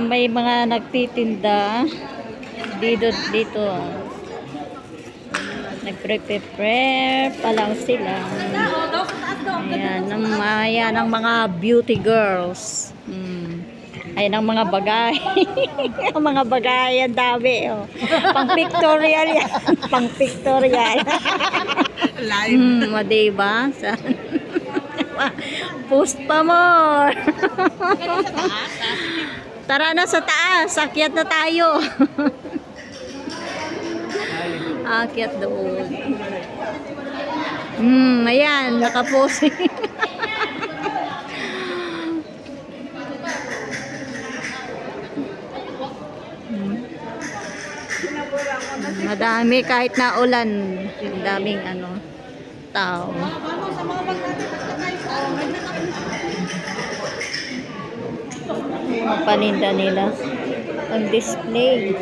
may mga nagtitinda dito. Nagpre-prepare pa lang sila. Ayan ang mga beauty girls. Ayan ang mga bagay. Ang mga bagay, ang dami. Oh. Pang pictorial yan. Pang pictorial. Diba? Post pa more. Tara na sa taas. Akyat na tayo. Akyat doon. Ayan. Nakaposing. Madami kahit na ulan. Daming tao. Ang paninda nila. Ang display.